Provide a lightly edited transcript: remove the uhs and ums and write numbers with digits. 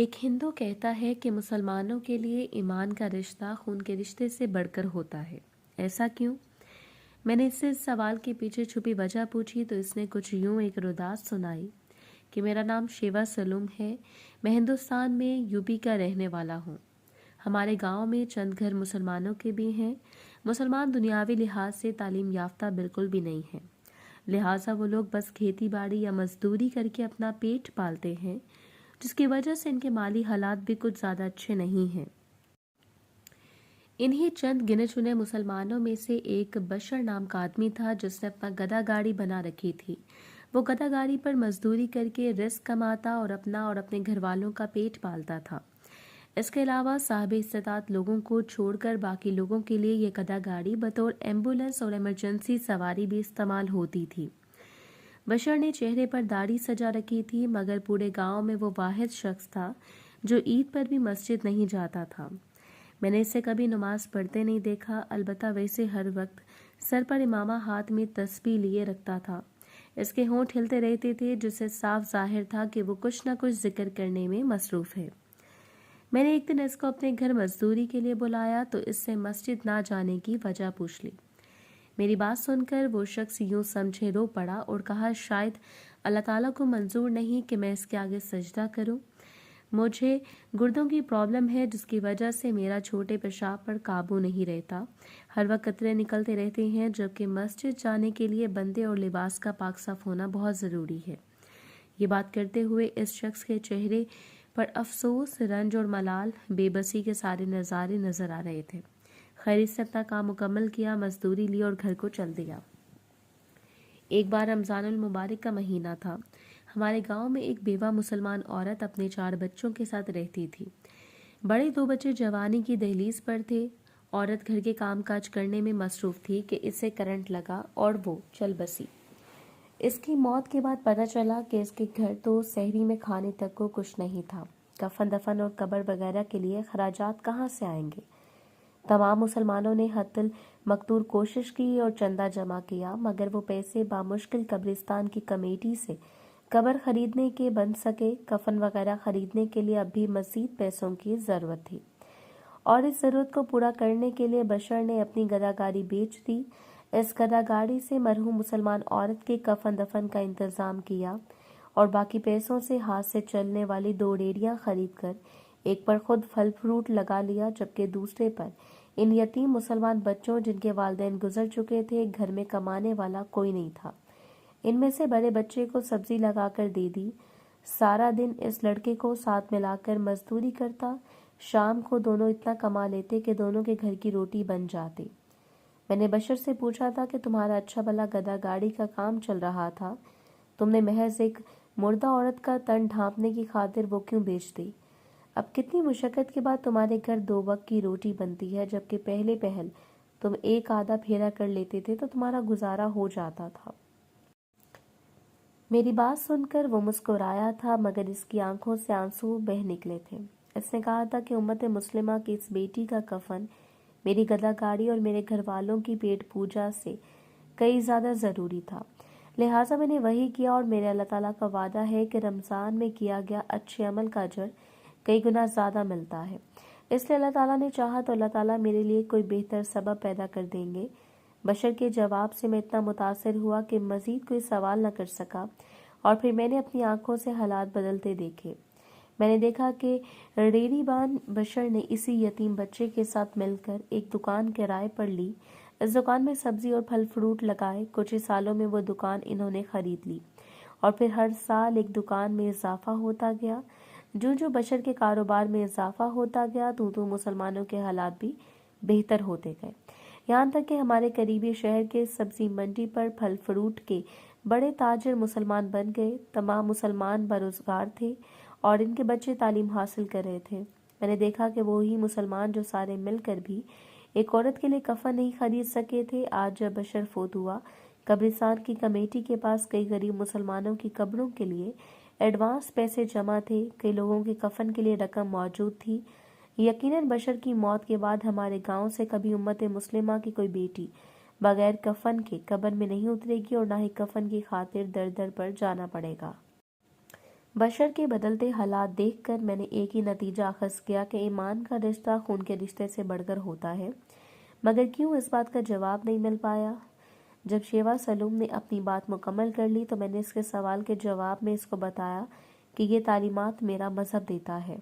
ایک ہندو کہتا ہے کہ مسلمانوں کے لیے ایمان کا رشتہ خون کے رشتے سے بڑھ کر ہوتا ہے۔ ایسا کیوں؟ میں نے اس سے اس سوال کے پیچھے چھپی وجہ پوچھی تو اس نے کچھ یوں ایک رداس سنائی کہ میرا نام شیوا سلوم ہے، میں ہندوستان میں یو پی کا رہنے والا ہوں۔ ہمارے گاؤں میں چند گھر مسلمانوں کے بھی ہیں۔ مسلمان دنیاوی لحاظ سے تعلیم یافتہ بالکل بھی نہیں ہیں، لہٰذا وہ لوگ بس کھیتی باڑی یا مزدوری کر کے اپنا پیٹ پالتے ہیں، جس کی وجہ سے ان کے مالی حالات بھی کچھ زیادہ اچھے نہیں ہیں۔ انہی چند گنے چنے مسلمانوں میں سے ایک بشر نام کا آدمی تھا جس نے اپنا گدھا گاڑی بنا رکھی تھی۔ وہ گدھا گاڑی پر مزدوری کر کے رزق کماتا اور اپنا اور اپنے گھر والوں کا پیٹ پالتا تھا۔ اس کے علاوہ صاحب استطاعت لوگوں کو چھوڑ کر باقی لوگوں کے لیے یہ گدھا گاڑی بطور ایمبولینس اور ایمرجنسی سواری بھی استعمال ہوتی تھی۔ بشر نے چہرے پر داڑھی سجا رکھی تھی، مگر پورے گاؤں میں وہ واحد شخص تھا جو عید پر بھی مسجد نہیں جاتا تھا۔ میں نے اسے کبھی نماز پڑھتے نہیں دیکھا، البتہ ویسے ہر وقت سر پر امامہ ہاتھ میں تسبیح لیے رکھتا تھا۔ اس کے ہونٹ ہلتے رہتے تھے، جس سے صاف ظاہر تھا کہ وہ کچھ نہ کچھ ذکر کرنے میں مصروف ہے۔ میں نے ایک دن اس کو اپنے گھر مزدوری کے لیے بلایا تو اس سے مسجد نہ جانے کی وجہ پوچھ لی۔ میری بات سن کر وہ شخص یوں سمجھے رو پڑا اور کہا، شاید اللہ تعالیٰ کو منظور نہیں کہ میں اس کے آگے سجدہ کروں۔ مجھے گردوں کی پرابلم ہے جس کی وجہ سے میرا چھوٹے پیشاب پر قابو نہیں رہتا، ہر وقت قطرے نکلتے رہتے ہیں، جبکہ مسجد جانے کے لیے بندے اور لباس کا پاک صاف ہونا بہت ضروری ہے۔ یہ بات کرتے ہوئے اس شخص کے چہرے پر افسوس، رنج اور ملال، بے بسی کے سارے نظارے نظر آ رہے تھے۔ خیر، اس نے اپنا کام مکمل کیا، مزدوری لی اور گھر کو چل دیا۔ ایک بار رمضان المبارک کا مہینہ تھا۔ ہمارے گاؤں میں ایک بیوہ مسلمان عورت اپنے 4 بچوں کے ساتھ رہتی تھی۔ بڑے 2 بچے جوانی کی دہلیز پر تھے۔ عورت گھر کے کام کاج کرنے میں مصروف تھی کہ اسے کرنٹ لگا اور وہ چل بسی۔ اس کی موت کے بعد پتہ چلا کہ اس کے گھر تو سحری میں کھانے تک کو کچھ نہیں تھا۔ کفن دفن اور قبر وغیرہ کے لیے خراجات کہاں سے آئیں گے؟ تمام مسلمانوں نے حتی المقدور کوشش کی اور چندہ جمع کیا، مگر وہ پیسے بامشکل قبرستان کی کمیٹی سے قبر خریدنے کے بن سکے۔ کفن وغیرہ خریدنے کے لیے اب بھی مزید پیسوں کی ضرورت تھی، اور اس ضرورت کو پورا کرنے کے لیے بشر نے اپنی گدھا گاڑی بیچ دی۔ اس گدھا گاڑی سے مرحوم مسلمان عورت کے کفن دفن کا انتظام کیا اور باقی پیسوں سے ہاتھ سے چلنے والی 2 ریڑیاں خرید کر ایک پر خود پھل فروٹ لگا لیا، جبکہ دوسرے پر ان یتیم مسلمان بچوں جن کے والدین گزر چکے تھے۔ گھر میں کمانے والا کوئی نہیں تھا۔ ان میں سے بڑے بچے کو سبزی لگا کر دے دی۔ سارا دن اس لڑکے کو ساتھ ملا کر مزدوری کرتا، شام کو دونوں اتنا کما لیتے کہ دونوں کے گھر کی روٹی بن جاتی۔ میں نے بشر سے پوچھا تھا کہ تمہارا اچھا بھلا گدھا گاڑی کا کام چل رہا تھا، تم نے محض ایک مردہ عورت کا تن ڈھانپنے کی خاطر وہ کیوں بیچ دی؟ اب کتنی مشقت کے بعد تمہارے گھر 2 وقت کی روٹی بنتی ہے، جبکہ پہلے پہل تم ایک آدھا پھیرا کر لیتے تھے تو تمہارا گزارا ہو جاتا تھا۔ میری بات سن کر وہ مسکرایا تھا، مگر اس کی آنکھوں سے آنسو بہہ نکلے تھے۔ اس نے کہا تھا کہ امت مسلمہ کی اس بیٹی کا کفن میری گدھا گاڑی اور میرے گھر والوں کی پیٹ پوجا سے کئی زیادہ ضروری تھا، لہٰذا میں نے وہی کیا، اور میرے اللہ تعالیٰ کا وعدہ ہے کہ رمضان میں کیا گیا اچھے عمل کا اجر کئی گنا زیادہ ملتا ہے۔ اس لیے اللہ تعالیٰ نے چاہا تو اللہ تعالیٰ میرے لیے کوئی بہتر سبب پیدا کر دیں گے۔ بشر کے جواب سے میں اتنا متاثر ہوا کہ مزید کوئی سوال نہ کر سکا، اور پھر میں نے اپنی آنکھوں سے حالات بدلتے دیکھے۔ میں نے دیکھا کہ ریڑھی بان بشر نے اسی یتیم بچے کے ساتھ مل کر ایک دکان کرائے پر لی۔ اس دکان میں سبزی اور پھل فروٹ لگائے۔ کچھ ہی سالوں میں وہ دکان انہوں نے خرید لی، اور پھر ہر سال ایک دکان میں اضافہ ہوتا گیا۔ جو بشر کے کاروبار میں اضافہ ہوتا گیا تو مسلمانوں کے حالات بھی بہتر ہوتے گئے، یہاں تک کہ ہمارے قریبی شہر کے سبزی منڈی پر پھل فروٹ کے بڑے تاجر مسلمان بن گئے۔ تمام مسلمان بروزگار تھے اور ان کے بچے تعلیم حاصل کر رہے تھے۔ میں نے دیکھا کہ وہی مسلمان جو سارے مل کر بھی ایک عورت کے لیے کفن نہیں خرید سکے تھے، آج جب بشر فوت ہوا، قبرستان کی کمیٹی کے پاس کئی غریب مسلمانوں کی قبروں کے لیے ایڈوانس پیسے جمع تھے، کئی لوگوں کے کفن کے لیے رقم موجود تھی۔ یقیناً بشر کی موت کے بعد ہمارے گاؤں سے کبھی امت مسلمہ کی کوئی بیٹی بغیر کفن کے قبر میں نہیں اترے گی، اور نہ ہی کفن کی خاطر در در پر جانا پڑے گا۔ بشر کے بدلتے حالات دیکھ کر میں نے ایک ہی نتیجہ اخذ کیا کہ ایمان کا رشتہ خون کے رشتے سے بڑھ کر ہوتا ہے، مگر کیوں اس بات کا جواب نہیں مل پایا؟ جب شیوا سلوم نے اپنی بات مکمل کر لی تو میں نے اس کے سوال کے جواب میں اس کو بتایا کہ یہ تعلیمات میرا مذہب دیتا ہے۔